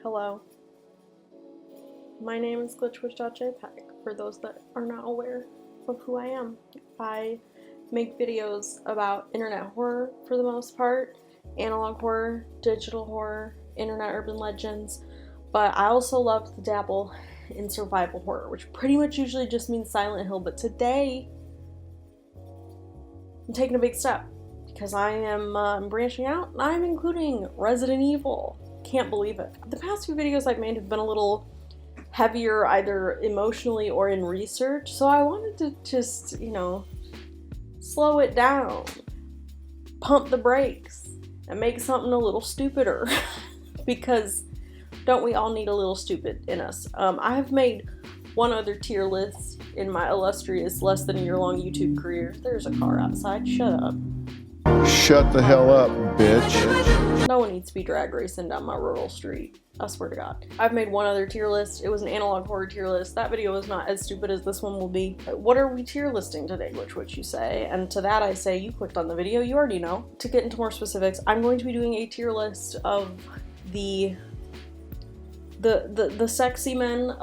Hello. My name is glitchwitch.jpg, for those that are not aware of who I am. I make videos about internet horror for the most part, analog horror, digital horror, internet urban legends, but I also love to dabble in survival horror, which pretty much usually just means Silent Hill, but today I'm taking a big step because I am branching out and I'm including Resident Evil. Can't believe it. The past few videos I've made have been a little heavier either emotionally or in research, so I wanted to just, slow it down, pump the brakes, and make something a little stupider because don't we all need a little stupid in us? I have made one other tier list in my illustrious less than a year-long YouTube career. There's a car outside, shut up. Shut the hell up, bitch. No one needs to be drag racing down my rural street. I swear to God. I've made one other tier list. It was an analog horror tier list. That video was not as stupid as this one will be. What are we tier listing today, which you say? And to that I say, you clicked on the video, you already know. To get into more specifics, I'm going to be doing a tier list of the Sexymen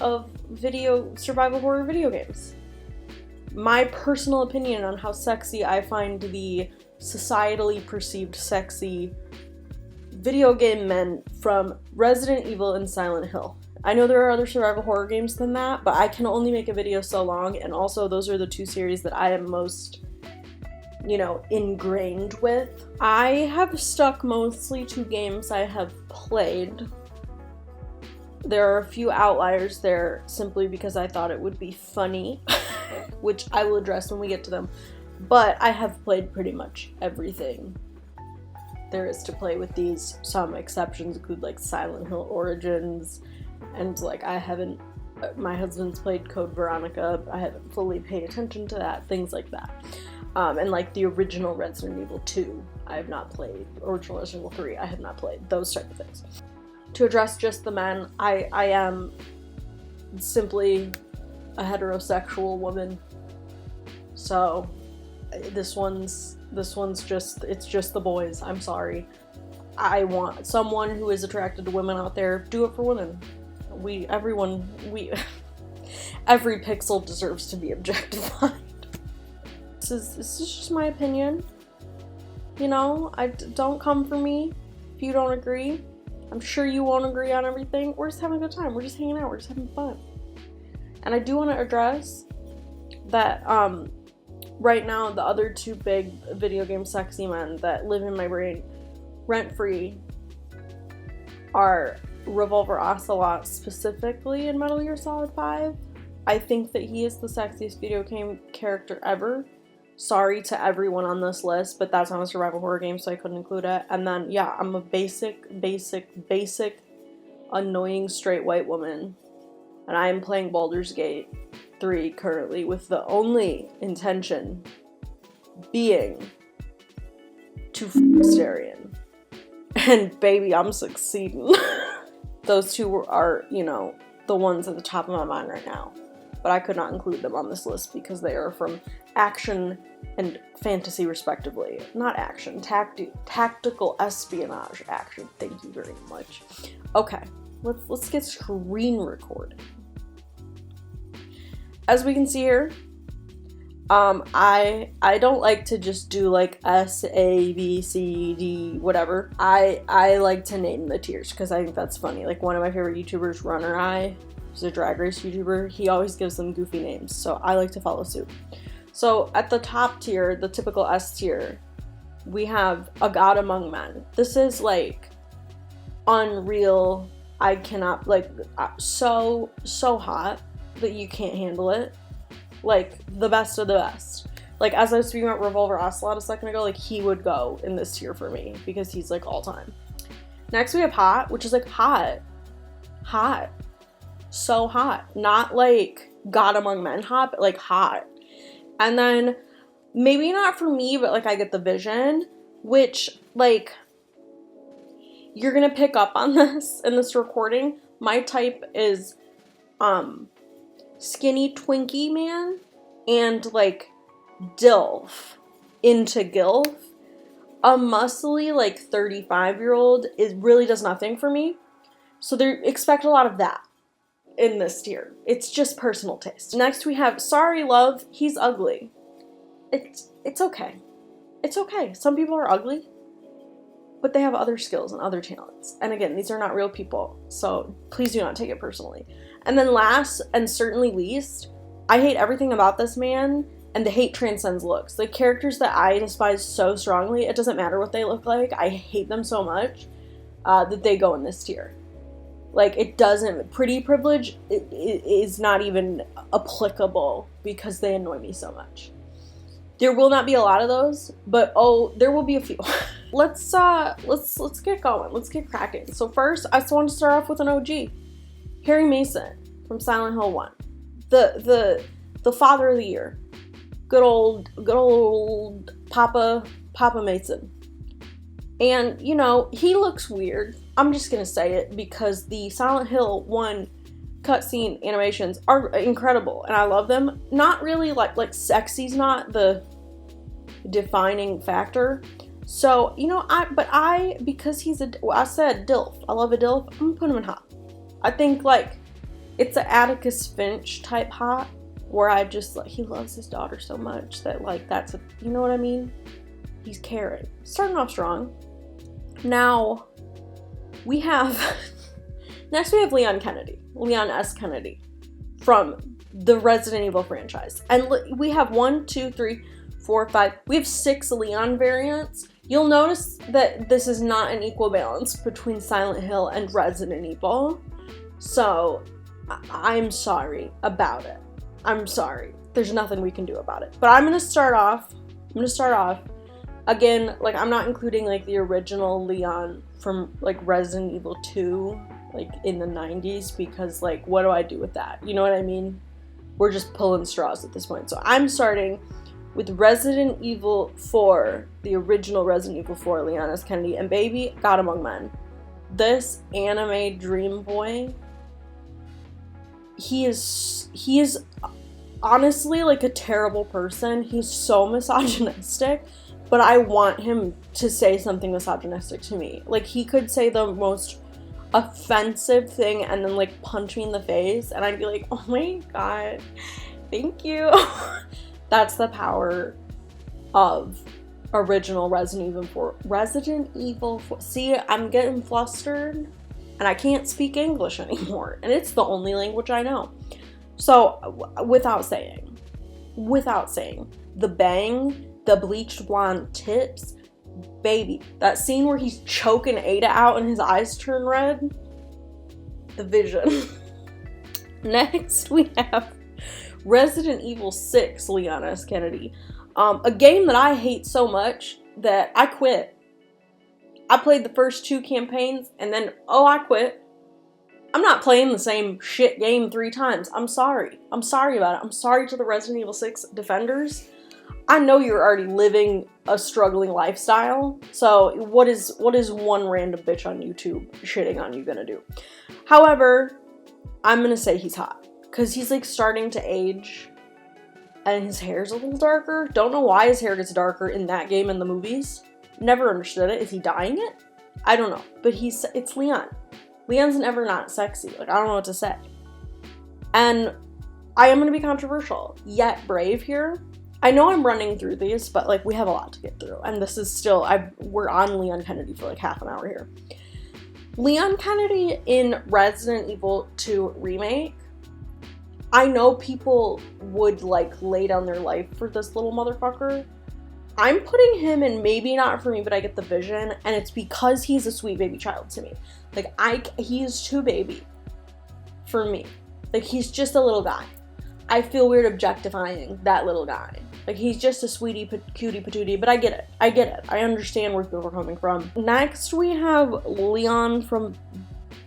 of video survival horror video games. My personal opinion on how sexy I find the societally perceived sexy video game men from Resident Evil and Silent Hill. I know there are other survival horror games than that, but I can only make a video so long, and also those are the two series that I am most, ingrained with. I have stuck mostly to games I have played. There are a few outliers there simply because I thought it would be funny, which I will address when we get to them. But I have played pretty much everything there is to play with these. Some exceptions include like Silent Hill Origins, and my husband's played Code Veronica, I haven't fully paid attention to that, things like that. And like the original Resident Evil 2, I have not played. Original Resident Evil 3, I have not played. Those type of things. To address just the men, I am simply a heterosexual woman. So this one's just, it's just the boys. I'm sorry. I want someone who is attracted to women out there. Do it for women. Every pixel deserves to be objectified. This is just my opinion. Don't come for me if you don't agree. I'm sure you won't agree on everything. We're just having a good time. We're just hanging out. We're just having fun. And I do want to address that right now the other two big video game sexy men that live in my brain rent-free are Revolver Ocelot, specifically in Metal Gear Solid 5. I think that he is the sexiest video game character ever. Sorry to everyone on this list, but that's not a survival horror game, so I couldn't include it. And then, yeah, I'm a basic, annoying straight white woman. And I am playing Baldur's Gate 3 currently with the only intention being to f*** Starion. And baby, I'm succeeding. Those two are, the ones at the top of my mind right now. But I could not include them on this list because they are from action and fantasy respectively. Not action, tactical espionage action. Thank you very much. Okay, let's get screen recording. As we can see here, I don't like to just do like S, A, B, C, D, whatever. I like to name the tiers because I think that's funny. Like one of my favorite YouTubers, Runner Eye, who's a drag race YouTuber, he always gives them goofy names, so I like to follow suit. So at the top tier, the typical S tier, we have A God Among Men. This is like unreal. I cannot, so hot that you can't handle it. Like the best of the best. Like as I was speaking about Revolver Ocelot a second ago, like he would go in this tier for me because he's like all time. Next we have Hot, which is like hot. So hot. Not like God Among Men hot, but like hot. And then maybe not for me, but like I get the vision, which like you're gonna pick up on this in this recording. My type is skinny Twinkie man and like DILF into GILF. A muscly like 35-year-old really does nothing for me. So they expect a lot of that in this tier. It's just personal taste. Next we have Sorry Love, He's Ugly. It's okay. It's okay. Some people are ugly, but they have other skills and other talents. And again, these are not real people, so please do not take it personally. And then last, and certainly least, I hate everything about this man, and the hate transcends looks. The characters that I despise so strongly, it doesn't matter what they look like, I hate them so much, that they go in this tier. Like, it doesn't, pretty privilege is not even applicable because they annoy me so much. There will not be a lot of those, but oh, there will be a few. Let's get going. Let's get cracking. So first, I just want to start off with an OG. Harry Mason from Silent Hill 1. The father of the year. Good old Papa Mason. And, you know, he looks weird. I'm just gonna say it because the Silent Hill 1 cutscene animations are incredible and I love them. Not really like sexy's not the defining factor. So, you know, because he's I said DILF. I love a DILF. I'm gonna put him in hot. I think like it's an Atticus Finch type hot where I just like, he loves his daughter so much that like that's a, you know what I mean? He's caring. Starting off strong. Now we have next we have Leon S. Kennedy from the Resident Evil franchise. And we have 1, 2, 3, 4, 5. We have 6 Leon variants. You'll notice that this is not an equal balance between Silent Hill and Resident Evil. So I'm sorry about it. I'm sorry. There's nothing we can do about it. But I'm gonna start off. Again, like I'm not including like the original Leon from like Resident Evil 2, like in the 90s, because like what do I do with that? You know what I mean? We're just pulling straws at this point. So I'm starting with Resident Evil 4, the original Resident Evil 4, Leon S. Kennedy, and baby, God Among Men. This anime dream boy, he is honestly like a terrible person. He's so misogynistic, but I want him to say something misogynistic to me. Like, he could say the most offensive thing and then like punch me in the face and I'd be like, oh my god, thank you. That's the power of original Resident Evil 4. See, I'm getting flustered and I can't speak English anymore, and it's the only language I know. So without saying, the bang, the bleached blonde tips, baby, that scene where he's choking Ada out and his eyes turn red, the vision. Next we have Resident Evil 6, Leon S. Kennedy. A game that I hate so much that I quit. I played the first 2 campaigns and then, I quit. I'm not playing the same shit game 3 times. I'm sorry. I'm sorry about it. I'm sorry to the Resident Evil 6 defenders. I know you're already living a struggling lifestyle, so what is one random bitch on YouTube shitting on you gonna do? However, I'm gonna say he's hot, because he's like starting to age, and his hair's a little darker. Don't know why his hair gets darker in that game and the movies. Never understood it. Is he dyeing it? I don't know, but it's Leon. Leon's never not sexy. Like, I don't know what to say. And I am gonna be controversial, yet brave here. I know I'm running through these, but like we have a lot to get through, and this is still, we're on Leon Kennedy for like half an hour here. Leon Kennedy in Resident Evil 2 Remake, I know people would like lay down their life for this little motherfucker. I'm putting him in maybe not for me, but I get the vision, and it's because he's a sweet baby child to me. Like, he is too baby for me. Like, he's just a little guy. I feel weird objectifying that little guy. Like, he's just a sweetie, cutie patootie, but I get it. I understand where people are coming from. Next, we have Leon from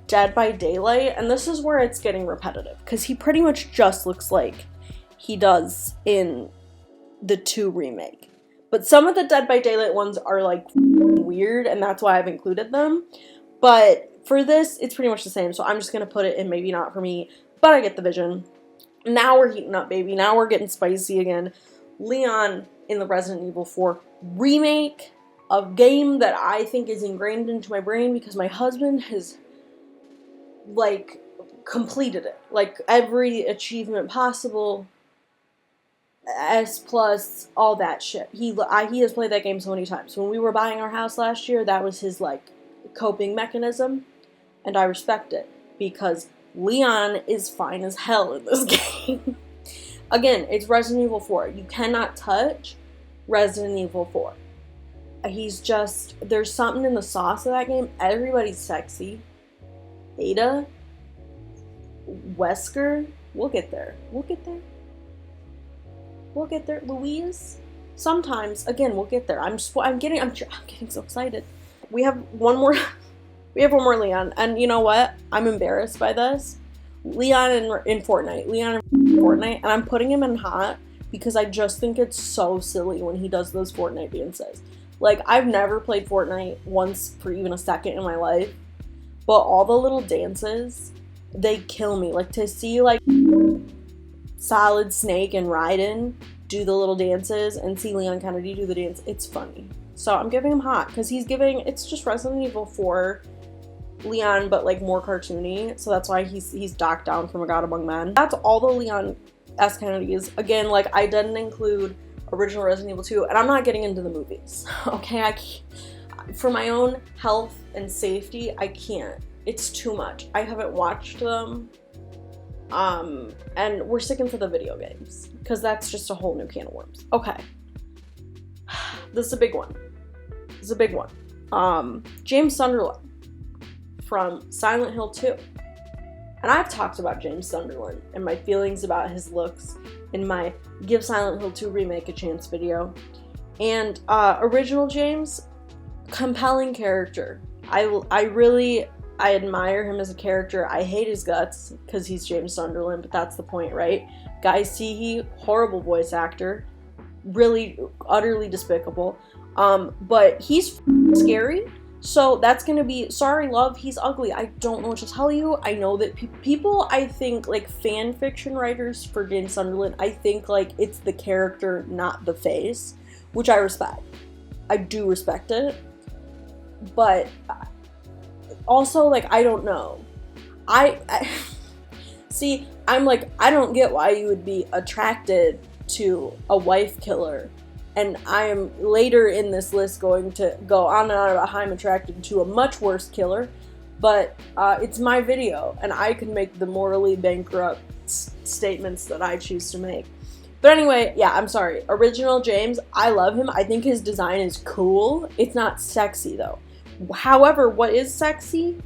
Dead by Daylight, and this is where it's getting repetitive, because he pretty much just looks like he does in the 2 remake. But some of the Dead by Daylight ones are like weird, and that's why I've included them. But for this, it's pretty much the same, so I'm just gonna put it in maybe not for me, but I get the vision. Now we're heating up, baby. Now we're getting spicy again. Leon in the Resident Evil 4 remake, a game that I think is ingrained into my brain because my husband has like, completed it. Like, every achievement possible, S+, all that shit. He has played that game so many times. When we were buying our house last year, that was his, like, coping mechanism, and I respect it, because Leon is fine as hell in this game. Again, it's Resident Evil 4. You cannot touch Resident Evil 4. He's just, there's something in the sauce of that game. Everybody's sexy. Ada, Wesker, we'll get there. We'll get there. We'll get there. Louise, sometimes, again, we'll get there. I'm getting so excited. We have one more Leon, and you know what? I'm embarrassed by this. Leon in Fortnite, and I'm putting him in hot because I just think it's so silly when he does those Fortnite dances. Like, I've never played Fortnite once for even a second in my life, but all the little dances, they kill me. Like, to see, like, Solid Snake and Raiden do the little dances and see Leon Kennedy do the dance, it's funny. So I'm giving him hot, because it's just Resident Evil 4 Leon, but, like, more cartoony, so that's why he's docked down from A God Among Men. That's all the Leon S. Kennedys. Again, like, I didn't include original Resident Evil 2, and I'm not getting into the movies, okay? For my own health and safety, I can't. It's too much. I haven't watched them, and we're sticking to the video games, because that's just a whole new can of worms. Okay. This is a big one. James Sunderland from Silent Hill 2. And I've talked about James Sunderland and my feelings about his looks in my Give Silent Hill 2 Remake a Chance video. And original James, compelling character. I admire him as a character. I hate his guts because he's James Sunderland, but that's the point, right? Guy Seehee, horrible voice actor. Really utterly despicable. But he's scary. So that's gonna be, sorry love, he's ugly. I don't know what to tell you. I know that people, I think, like, fan fiction writers for James Sunderland, I think, like, it's the character, not the face, which I respect. I do respect it. But also, like, I don't know. See, I'm like, I don't get why you would be attracted to a wife killer. And I am later in this list going to go on and on about how I'm attracted to a much worse killer, but it's my video, and I can make the morally bankrupt statements that I choose to make. But anyway, yeah, I'm sorry. Original James, I love him. I think his design is cool. It's not sexy, though. However, what is sexy?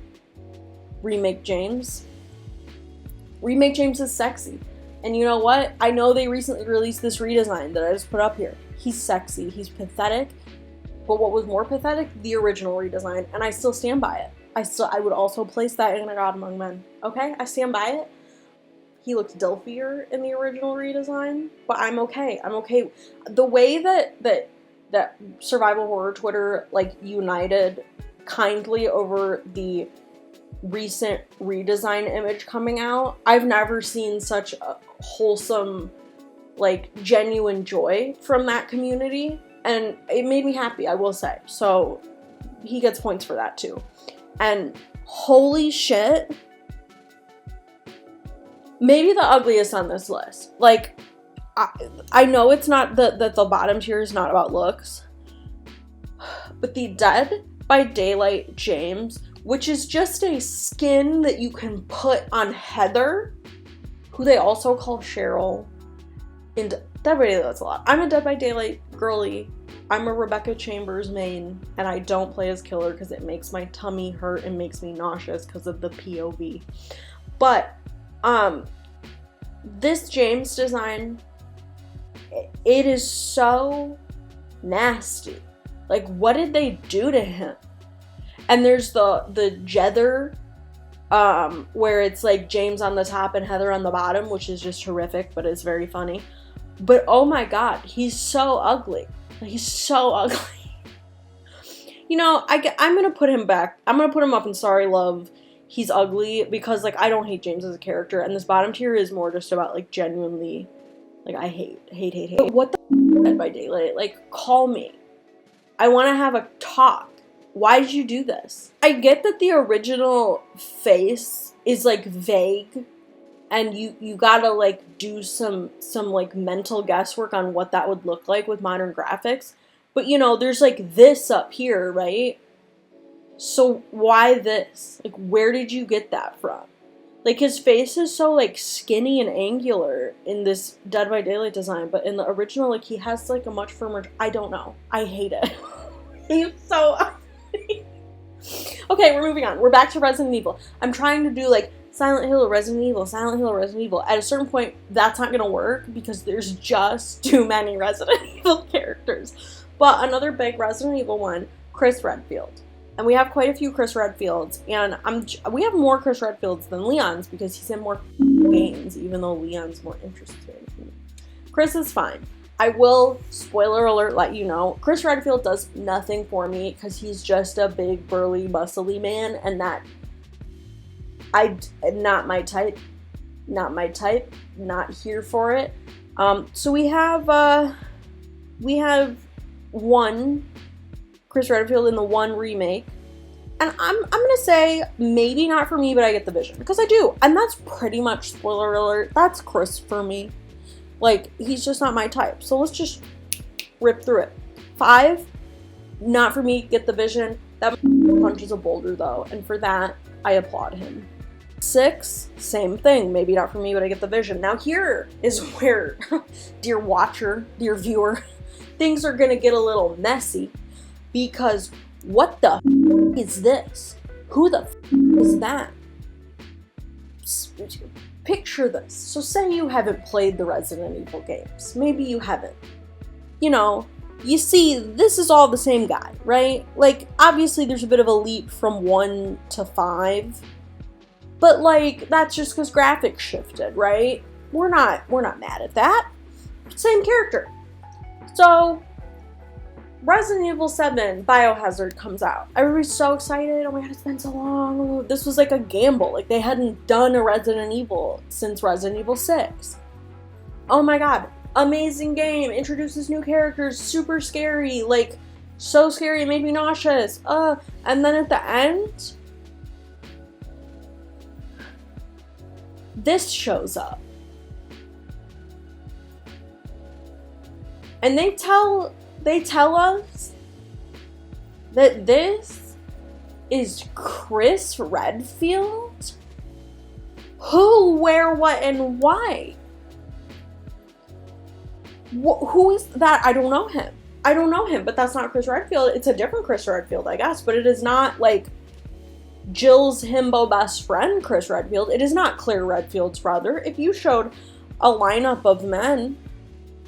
Remake James. Remake James is sexy. And you know what? I know they recently released this redesign that I just put up here. He's sexy, he's pathetic, but what was more pathetic? The original redesign, and I still stand by it. I would also place that in A God Among Men. Okay? I stand by it. He looks dilfier in the original redesign, but I'm okay. I'm okay. The way that survival horror Twitter, like, united kindly over the recent redesign image coming out, I've never seen such a wholesome, like, genuine joy from that community, and it made me happy, I will say. So he gets points for that too. And holy shit, maybe the ugliest on this list. Like, I know it's not that the bottom tier is not about looks, but the Dead by Daylight James, which is just a skin that you can put on Heather, who they also call Cheryl. And that really, that's a lot. I'm a Dead by Daylight girly. I'm a Rebecca Chambers main, and I don't play as killer because it makes my tummy hurt and makes me nauseous because of the POV. But this James design, it is so nasty. Like, what did they do to him? And there's the Jether, where it's like James on the top and Heather on the bottom, which is just horrific, but it's very funny. But oh my god, he's so ugly. He's so ugly. You know, I'm gonna put him back. I'm gonna put him up in Sorry Love. He's ugly because, like, I don't hate James as a character, and this bottom tier is more just about, like, genuinely, like, I hate. But what the Dead by Daylight? Like, call me. I want to have a talk. Why did you do this? I get that the original face is, like, vague, and you gotta, like, do some like, mental guesswork on what that would look like with modern graphics. But, you know, there's, like, this up here, right? So why this? Like, where did you get that from? Like, his face is so, like, skinny and angular in this Dead by Daylight design, but in the original, like, he has, like, a much firmer... I don't know. I hate it. He's so... Okay, we're moving on. We're back to Resident Evil. I'm trying to do, like, Silent Hill, Resident Evil, Silent Hill, Resident Evil. At a certain point, that's not gonna work because there's just too many Resident Evil characters. But another big Resident Evil one, Chris Redfield. And we have quite a few Chris Redfields, and we have more Chris Redfields than Leon's because he's in more games, even though Leon's more interesting. Chris is fine. I will, spoiler alert, let you know, Chris Redfield does nothing for me because he's just a big, burly, muscly man, and that, not my type, not here for it. So we have one Chris Redfield in the 1 remake, and I'm gonna say maybe not for me, but I get the vision because I do, and that's pretty much, spoiler alert, that's Chris for me. Like, he's just not my type, so let's just rip through it. 5, not for me, get the vision. That punches a boulder though, and for that I applaud him. 6, same thing, maybe not for me, but I get the vision. Now here is where, dear watcher, dear viewer, things are gonna get a little messy. Because what the is this? Who the is that? Picture this. So say you haven't played the Resident Evil games. Maybe you haven't. You know, you see, this is all the same guy, right? Like, obviously there's a bit of a leap from 1 to 5. But, like, that's just because graphics shifted, right? We're not mad at that. Same character. So... Resident Evil 7 Biohazard comes out. Everybody's so excited. Oh my god, it's been so long. This was like a gamble. Like, they hadn't done a Resident Evil since Resident Evil 6. Oh my god. Amazing game. Introduces new characters. Super scary. Like, so scary it made me nauseous. And then at the end, this shows up. And they tell us that this is Chris Redfield? Who, where, what, and why? Who is that? I don't know him. But that's not Chris Redfield. It's a different Chris Redfield, I guess. But it is not, like, Jill's himbo best friend, Chris Redfield. It is not Claire Redfield's brother. If you showed a lineup of men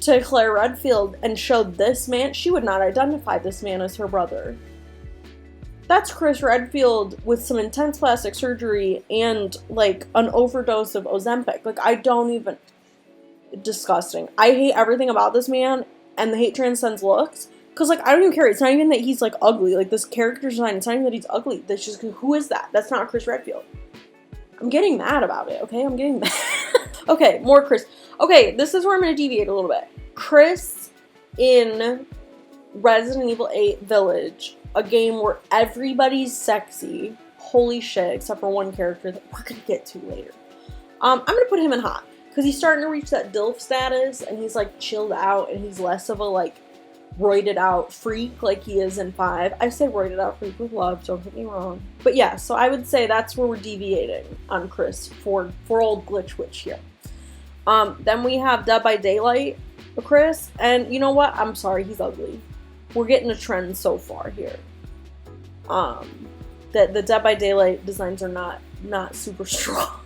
to Claire Redfield and showed this man, she would not identify this man as her brother. That's Chris Redfield with some intense plastic surgery and, like, an overdose of Ozempic. Like, I don't even... Disgusting. I hate everything about this man, and the hate transcends looks. Because, like, I don't even care. It's not even that he's, like, ugly. Like, this character design, it's not even that he's ugly. That's just, who is that? That's not Chris Redfield. I'm getting mad about it, okay? I'm getting mad. Okay, more Chris. Okay, this is where I'm going to deviate a little bit. Chris in Resident Evil 8 Village, a game where everybody's sexy. Holy shit, except for one character that we're going to get to later. I'm going to put him in hot, because he's starting to reach that DILF status, and he's, like, chilled out, and he's less of a, like, roided out freak like he is in 5. I say roided out freak with love, don't get me wrong. But yeah, so I would say that's where we're deviating on Chris for old Glitch Witch here. Then we have Dead by Daylight Chris, and you know what? I'm sorry, he's ugly. We're getting a trend so far here. That the Dead by Daylight designs are not super strong.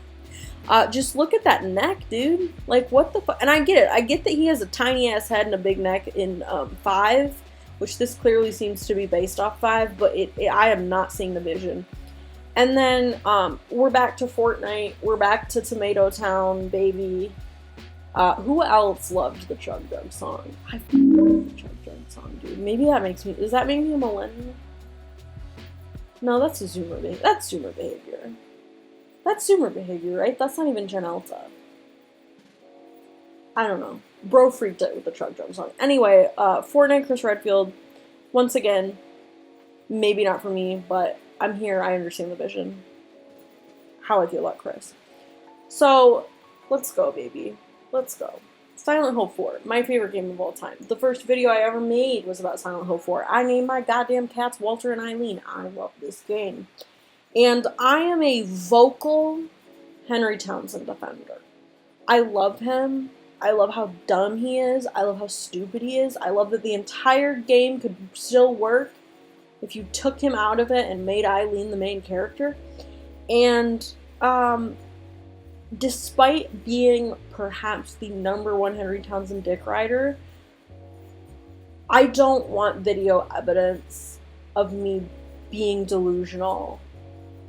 Just look at that neck, dude. Like, what the fuck? And I get it. I get that he has a tiny ass head and a big neck in 5, which this clearly seems to be based off 5, but I am not seeing the vision. And then we're back to Fortnite. We're back to Tomato Town, baby. Who else loved the Chug Jug song? I love the Chug Jug song, dude. Maybe that makes me... Does that make me a millennial? No, that's a Zoomer behavior. That's Zoomer behavior. That's Zoomer behavior, right? That's not even Gen Alpha. I don't know. Bro freaked out with the Chug Jug song. Anyway, Fortnite Chris Redfield, once again, maybe not for me, but I'm here, I understand the vision. How I feel about Chris. So, let's go, baby. Let's go. Silent Hill 4, my favorite game of all time. The first video I ever made was about Silent Hill 4. I named my goddamn cats Walter and Eileen. I love this game. And I am a vocal Henry Townsend defender. I love him. I love how dumb he is. I love how stupid he is. I love that the entire game could still work if you took him out of it and made Eileen the main character. And, despite being perhaps the #1 Henry Townsend dick rider, I don't want video evidence of me being delusional,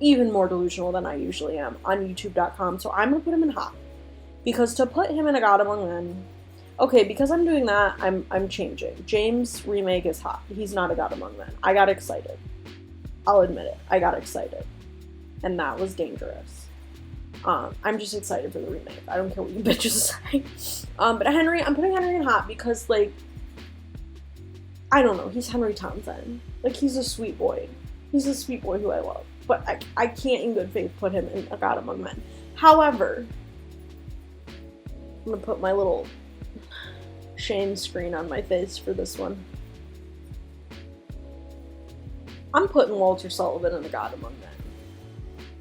even more delusional than I usually am, on YouTube.com, so I'm gonna put him in hot. Because to put him in A God Among Men, okay, because I'm doing that, I'm changing. James' remake is hot. He's not A God Among Men. I got excited. I'll admit it. I got excited. And that was dangerous. I'm just excited for the remake. I don't care what you bitches say. But Henry, I'm putting Henry in hot because, like, I don't know, he's Henry Townsend. Like, he's a sweet boy. He's a sweet boy who I love. But I can't in good faith put him in A God Among Men. However, I'm gonna put my little shame screen on my face for this one. I'm putting Walter Sullivan in A God Among Men.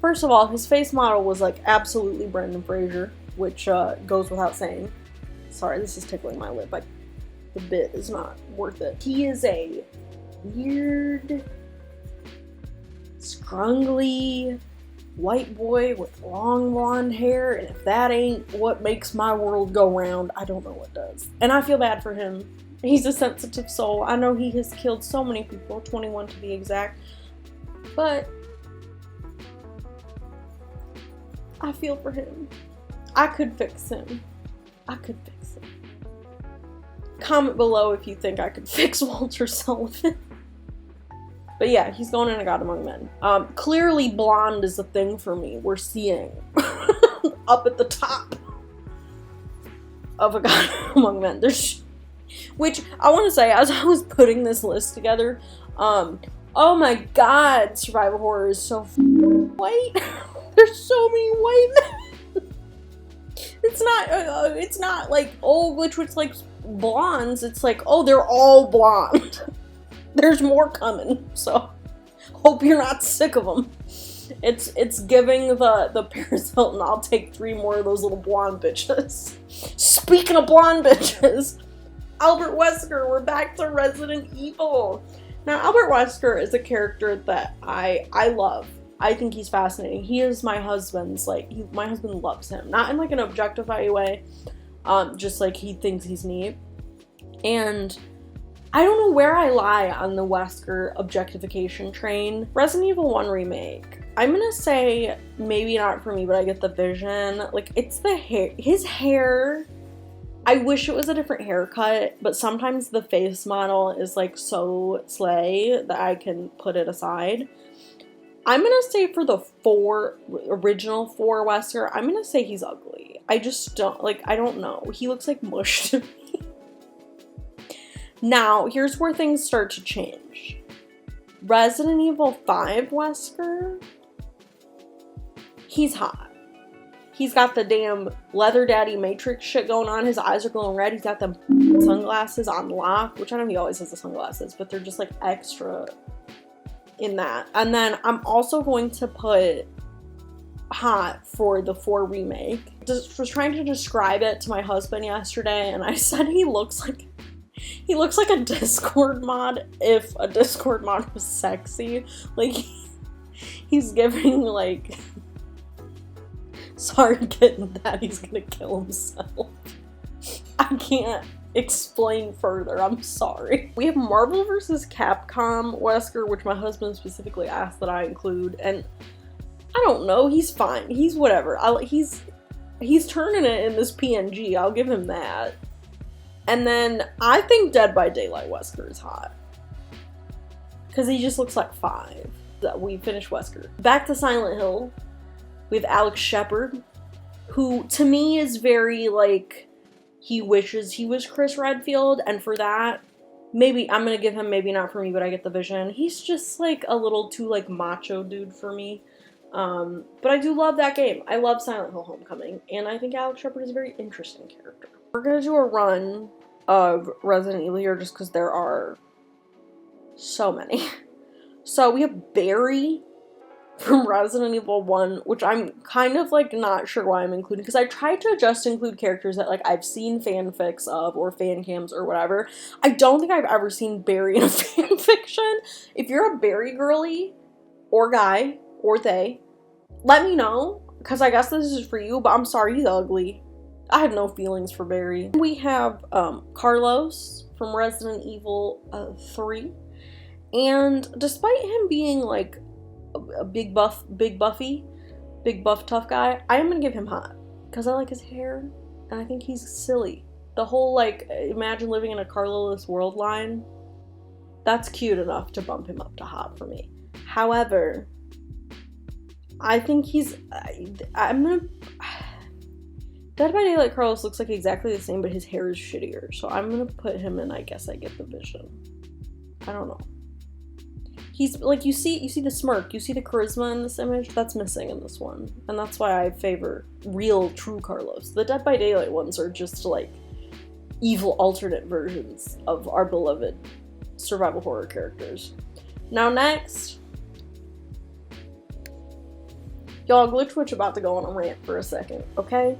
First of all, his face model was, like, absolutely Brendan Fraser, which goes without saying. Sorry, this is tickling my lip. The bit is not worth it. He is a weird, scrungly white boy with long blonde hair, and if that ain't what makes my world go round, I don't know what does. And I feel bad for him. He's a sensitive soul. I know he has killed so many people, 21 to be exact, but I feel for him. I could fix him. I could fix him. Comment below if you think I could fix Walter Sullivan. But yeah, he's going in A God Among Men. Clearly blonde is a thing for me. We're seeing up at the top of A God Among Men. Which I want to say, as I was putting this list together, oh my god, survival horror is so white. There's so many white men. It's not like, oh, which was like blondes. It's like, oh, they're all blonde. There's more coming, so hope you're not sick of them. It's giving the Paris Hilton, I'll take 3 more of those little blonde bitches. Speaking of blonde bitches, Albert Wesker, we're back to Resident Evil. Now, Albert Wesker is a character that I love. I think he's fascinating. He is my husband's, like, my husband loves him. Not in, like, an objectifying way, just, like, he thinks he's neat. And I don't know where I lie on the Wesker objectification train. Resident Evil 1 Remake. I'm gonna say maybe not for me, but I get the vision. Like, it's the hair. His hair, I wish it was a different haircut, but sometimes the face model is, like, so slay that I can put it aside. I'm gonna say for the original 4 Wesker, I'm gonna say he's ugly. I just don't, like, I don't know. He looks like mush to me. Now, here's where things start to change. Resident Evil 5 Wesker, he's hot. He's got the damn leather daddy matrix shit going on. His eyes are glowing red. He's got them sunglasses on lock, which I know he always has the sunglasses, but they're just, like, extra in that. And then I'm also going to put hot for the 4 remake. Just was trying to describe it to my husband yesterday, and I said he looks like a Discord mod if a Discord mod was sexy. Like, he's giving, like, sorry kitten, daddy's gonna kill himself. I can't explain further, I'm sorry. We have Marvel vs. Capcom Wesker, which my husband specifically asked that I include, and I don't know, he's fine. He's whatever. He's turning it in this PNG, I'll give him that. And then I think Dead by Daylight Wesker is hot. Because he just looks like 5. We finished Wesker. Back to Silent Hill with Alex Shepard, who to me is very, like, he wishes he was Chris Redfield, and for that, maybe I'm gonna give him maybe not for me, but I get the vision. He's just like a little too like macho dude for me. But I do love that game. I love Silent Hill Homecoming, and I think Alex Shepard is a very interesting character. We're gonna do a run of Resident Evil here just because there are so many. So we have Barry from Resident Evil 1, which I'm kind of like not sure why I'm including, because I tried to just include characters that like I've seen fanfics of or fan cams or whatever. I don't think I've ever seen Barry in a fanfiction. If you're a Barry girly or guy or they, let me know, because I guess this is for you, but I'm sorry, he's ugly. I have no feelings for Barry. We have Carlos from Resident Evil 3, and despite him being like a big buff tough guy, I am gonna give him hot because I like his hair and I think he's silly. The whole like imagine living in a Carlos world line, that's cute enough to bump him up to hot for me. However, I think I'm gonna Dead by Daylight Carlos looks like exactly the same, but his hair is shittier, so I'm gonna put him in I guess I get the vision. I don't know. He's like, you see the smirk, you see the charisma in this image, that's missing in this one. And that's why I favor real, true Carlos. The Dead by Daylight ones are just like evil alternate versions of our beloved survival horror characters. Now next, y'all, Glitch Witch about to go on a rant for a second, okay?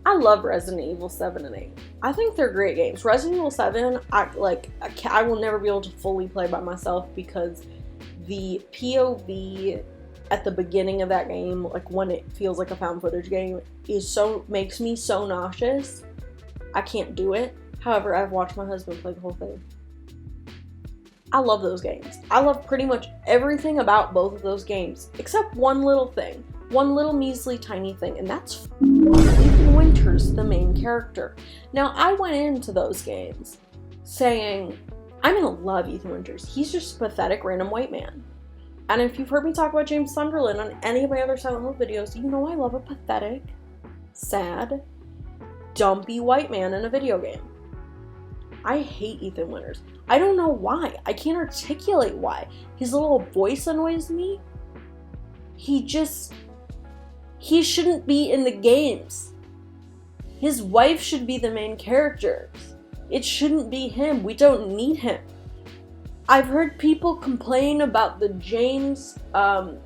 I love Resident Evil 7 and 8. I think they're great games. Resident Evil 7, I will never be able to fully play by myself because the POV at the beginning of that game, like when it feels like a found footage game, makes me so nauseous. I can't do it. However, I've watched my husband play the whole thing. I love those games. I love pretty much everything about both of those games, except one little thing. One little measly tiny thing, and that's Ethan Winters, the main character. Now, I went into those games saying, I'm gonna love Ethan Winters. He's just a pathetic random white man. And if you've heard me talk about James Sunderland on any of my other Silent Hill videos, you know I love a pathetic, sad, dumpy white man in a video game. I hate Ethan Winters. I don't know why. I can't articulate why. His little voice annoys me. He shouldn't be in the games. His wife should be the main character. It shouldn't be him. We don't need him. I've heard people complain about the James in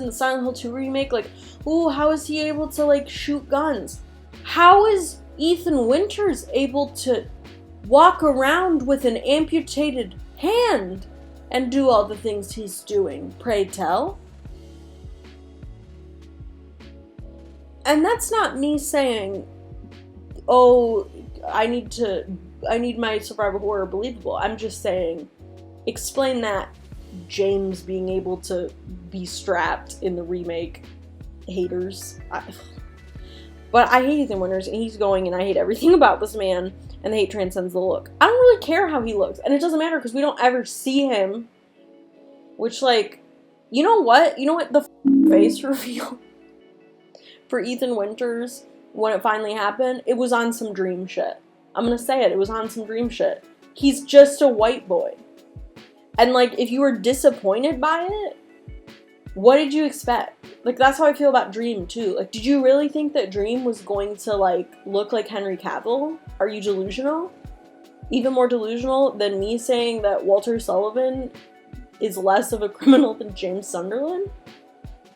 the Silent Hill 2 remake, like, ooh, how is he able to, like, shoot guns? How is Ethan Winters able to walk around with an amputated hand and do all the things he's doing? Pray tell. And that's not me saying, oh, I need my survival horror believable. I'm just saying, explain that James being able to be strapped in the remake. Haters. But I hate Ethan Winters, and he's going, and I hate everything about this man, and the hate transcends the look. I don't really care how he looks, and it doesn't matter because we don't ever see him. Which, like, you know what? The face reveal for Ethan Winters, when it finally happened, it was on some dream shit. I'm gonna say it was on some dream shit. He's just a white boy. And, like, if you were disappointed by it, what did you expect? Like, that's how I feel about Dream, too. Like, did you really think that Dream was going to, like, look like Henry Cavill? Are you delusional? Even more delusional than me saying that Walter Sullivan is less of a criminal than James Sunderland?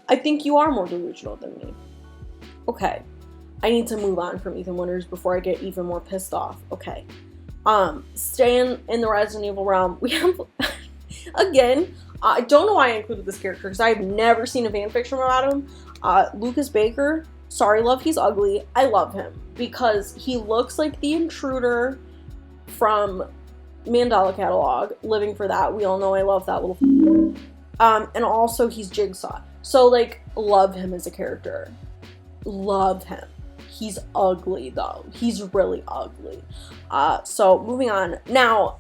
I think you are more delusional than me. Okay, I need to move on from Ethan Winters before I get even more pissed off. Okay, staying in the Resident Evil realm, we have, again, I don't know why I included this character because I've never seen a fanfiction about him. Lucas Baker, sorry love, he's ugly. I love him because he looks like the intruder from Mandela Catalog, Living for That. We all know I love that little and also he's Jigsaw. So, like, love him as a character. Love him. He's ugly, though. He's really ugly. So, moving on. Now,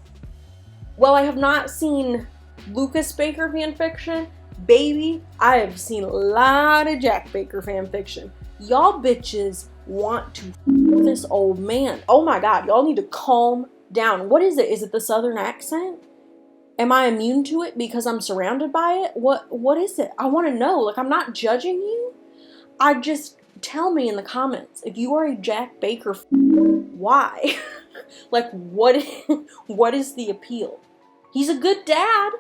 while I have not seen Lucas Baker fanfiction, baby, I have seen a lot of Jack Baker fanfiction. Y'all bitches want to this old man. Oh my god, y'all need to calm down. What is it? Is it the southern accent? Am I immune to it because I'm surrounded by it? What is it? I want to know. Like, I'm not judging you. I just, tell me in the comments if you are a Jack Baker why? Like, what is the appeal? He's a good dad.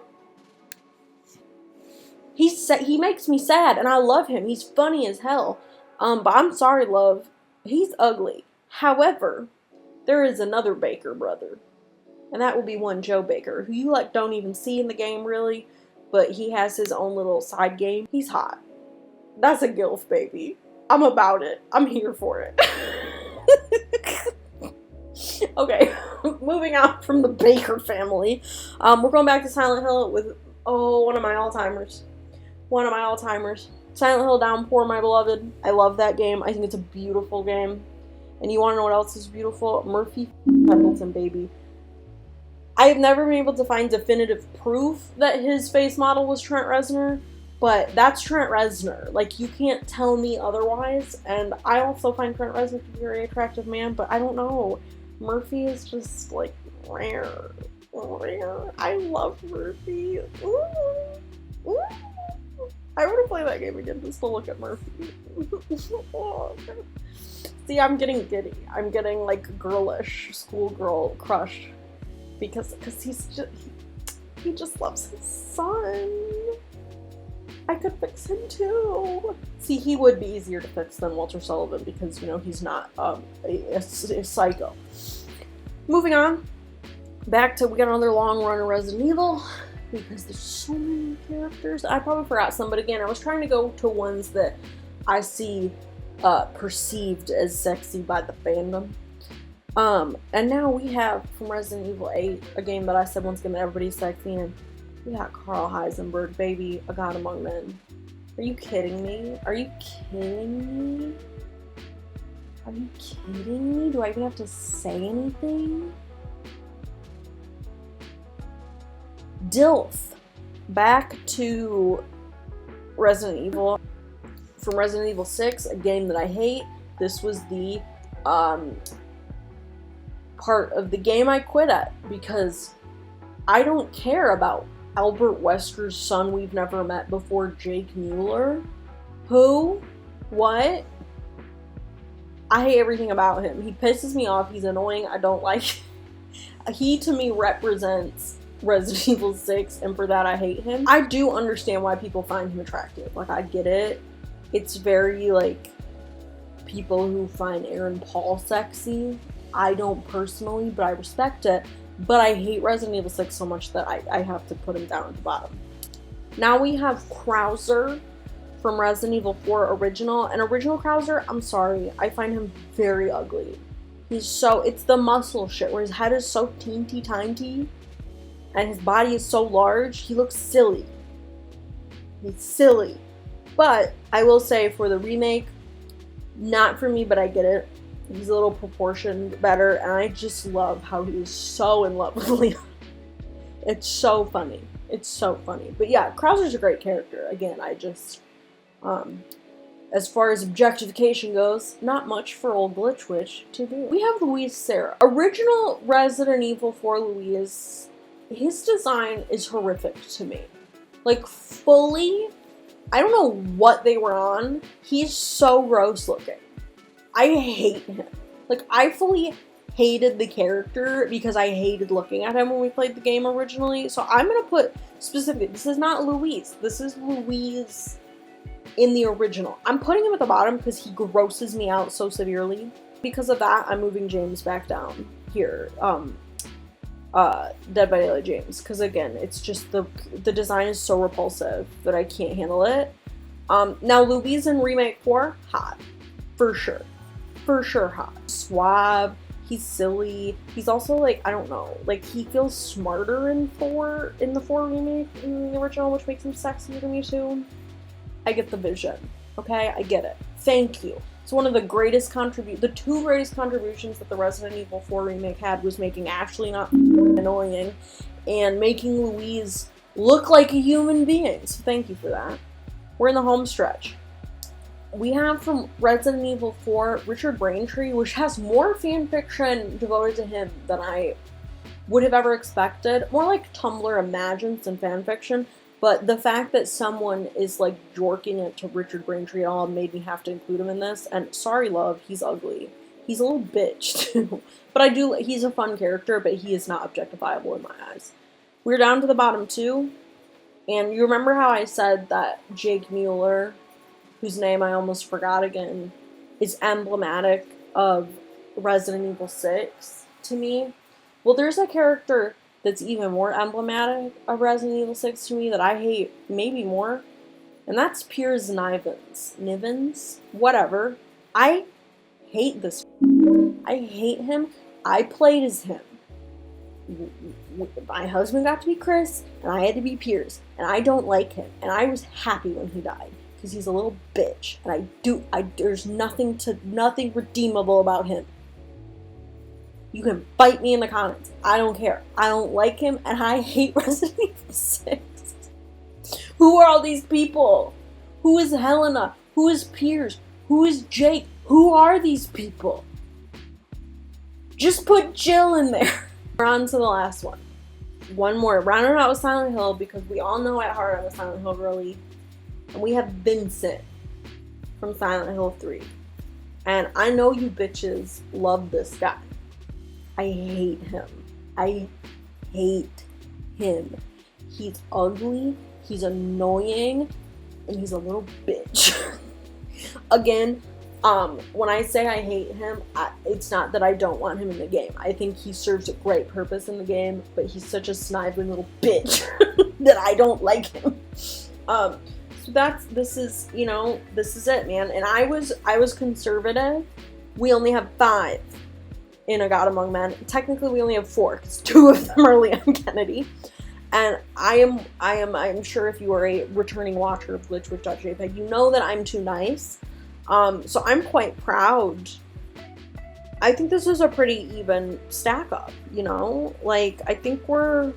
He makes me sad, and I love him. He's funny as hell. But I'm sorry, love. He's ugly. However, there is another Baker brother. And that would be one Joe Baker, who you, like, don't even see in the game, really. But he has his own little side game. He's hot. That's a gilf, baby. I'm about it. I'm here for it. Okay, moving on from the Baker family. We're going back to Silent Hill with, one of my all-timers. Silent Hill Downpour, my beloved. I love that game. I think it's a beautiful game. And you want to know what else is beautiful? Murphy Pendleton, baby. I have never been able to find definitive proof that his face model was Trent Reznor, but that's Trent Reznor. Like, you can't tell me otherwise. And I also find Trent Reznor to be a very attractive man, but I don't know. Murphy is just, like, rare. I love Murphy. Ooh. Ooh. I want to play that game again just to look at Murphy. See, I'm getting giddy. I'm getting, like, girlish, schoolgirl crush. Because he just loves his son. I could fix him too. See, he would be easier to fix than Walter Sullivan because, you know, he's not a psycho. Moving on. Back to, we got another long run of Resident Evil because there's so many characters. I probably forgot some, but again, I was trying to go to ones that I see perceived as sexy by the fandom. And now we have from Resident Evil 8, a game that I said once again everybody's sexy in. We got Carl Heisenberg, baby, a god among men. Are you kidding me? Are you kidding me? Are you kidding me? Do I even have to say anything? Dilf. Back to Resident Evil. From Resident Evil 6, a game that I hate. This was the, part of the game I quit at because I don't care about Albert Wesker's son we've never met before, Jake Mueller. Who? What? I hate everything about him. He pisses me off. He's annoying. I don't like him. He, to me, represents Resident Evil 6, and for that I hate him. I do understand why people find him attractive. Like, I get it. It's very, like, people who find Aaron Paul sexy. I don't personally, but I respect it. But I hate Resident Evil 6 so much that I have to put him down at the bottom. Now we have Krauser from Resident Evil 4 Original. And Original Krauser, I'm sorry, I find him very ugly. It's the muscle shit where his head is so teeny tiny and his body is so large. He looks silly. He's silly. But I will say for the remake, not for me, but I get it. He's a little proportioned better, and I just love how he is so in love with Leon. It's so funny. It's so funny. But yeah, Krauser's a great character. Again, I just, as far as objectification goes, not much for old Glitch Witch to do. We have Louise Sarah. Original Resident Evil 4 Louise, his design is horrific to me. Like, fully, I don't know what they were on. He's so gross looking. I hate him. Like, I fully hated the character because I hated looking at him when we played the game originally. So I'm going to put specifically, this is not Louise. This is Louise in the original. I'm putting him at the bottom because he grosses me out so severely. Because of that, I'm moving James back down here. Dead by Daylight James. Because again, it's just the design is so repulsive that I can't handle it. Now Louise in Remake 4, hot. For sure. For sure hot. Suave. He's silly. He's also, like, I don't know. Like, he feels smarter in the 4 remake in the original, which makes him sexier to me too. I get the vision. Okay? I get it. Thank you. It's one of the greatest the two greatest contributions that the Resident Evil 4 remake had was making Ashley not annoying and making Louise look like a human being. So thank you for that. We're in the home stretch. We have from Resident Evil 4, Richard Braintree, which has more fanfiction devoted to him than I would have ever expected. More like Tumblr imagines than fanfiction. But the fact that someone is like jorking it to Richard Braintree at all made me have to include him in this. And sorry, love, he's ugly. He's a little bitch too. But he's a fun character, but he is not objectifiable in my eyes. We're down to the bottom 2. And you remember how I said that Jake Mueller, whose name I almost forgot again, is emblematic of Resident Evil 6 to me? Well, there's a character that's even more emblematic of Resident Evil 6 to me that I hate maybe more, and that's Piers Nivens, whatever. I hate this. I hate him. I played as him. My husband got to be Chris, and I had to be Piers, and I don't like him, and I was happy when he died, because he's a little bitch, and there's nothing redeemable about him. You can bite me in the comments. I don't care. I don't like him, and I hate Resident Evil 6. Who are all these people? Who is Helena? Who is Piers? Who is Jake? Who are these people? Just put Jill in there. We're on to the last one. One more. Rounding out with Silent Hill, because we all know at heart I'm a Silent Hill girly. And we have Vincent from Silent Hill 3. And I know you bitches love this guy. I hate him. I hate him. He's ugly, he's annoying, and he's a little bitch. Again, when I say I hate him, it's not that I don't want him in the game. I think he serves a great purpose in the game, but he's such a snively little bitch that I don't like him. So this is it, man. And I was conservative. We only have 5 in A God Among Men. Technically we only have 4, because 2 of them are Leon Kennedy. And I'm sure if you are a returning watcher of glitchwitch.jpg, you know that I'm too nice. So I'm quite proud. I think this is a pretty even stack up, you know? Like, I think I'm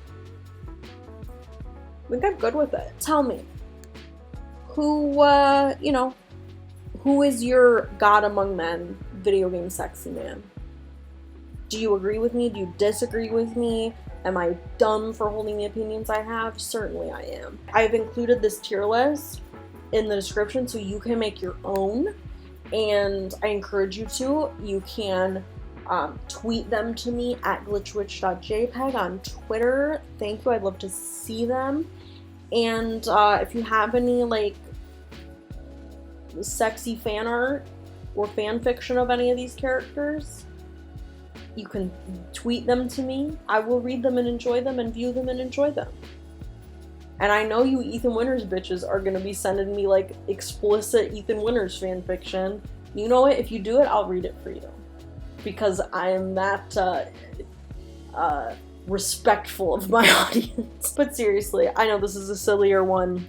good with it. Tell me, who is your God Among Men video game sexy man? Do you agree with me? Do you disagree with me? Am I dumb for holding the opinions I have? Certainly I am. I've included this tier list in the description so you can make your own, and I encourage you to. You can tweet them to me at glitchwitch.jpg on Twitter. Thank you. I'd love to see them. And if you have any like sexy fan art or fan fiction of any of these characters, you can tweet them to me. I will read them and enjoy them and view them and enjoy them. And I know you Ethan Winters bitches are going to be sending me like explicit Ethan Winters fan fiction. You know what? If you do it, I'll read it for you. Because I am that respectful of my audience. But seriously, I know this is a sillier one.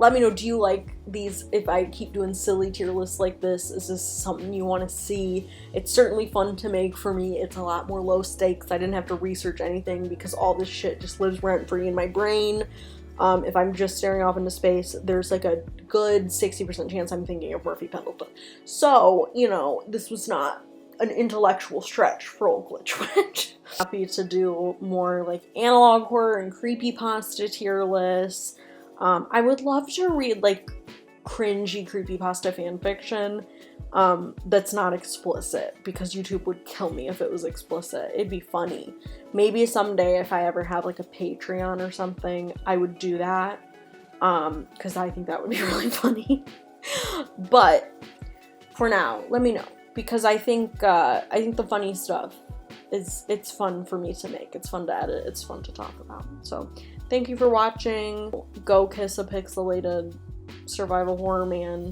Let me know, do you like these? If I keep doing silly tier lists like this, is this something you want to see? It's certainly fun to make for me. It's a lot more low stakes. I didn't have to research anything because all this shit just lives rent-free in my brain. If I'm just staring off into space, there's like a good 60% chance I'm thinking of Murphy Pendleton. So, you know, this was not an intellectual stretch for old Glitchwitch. Happy to do more like analog horror and creepypasta tier lists. I would love to read like cringy creepypasta fanfiction that's not explicit, because YouTube would kill me if it was explicit. It'd be funny. Maybe someday if I ever have like a Patreon or something, I would do that, because I think that would be really funny. But for now, let me know, because I think the funny stuff it's fun for me to make. It's fun to edit. It's fun to talk about. So thank you for watching. Go kiss a pixelated survival horror man.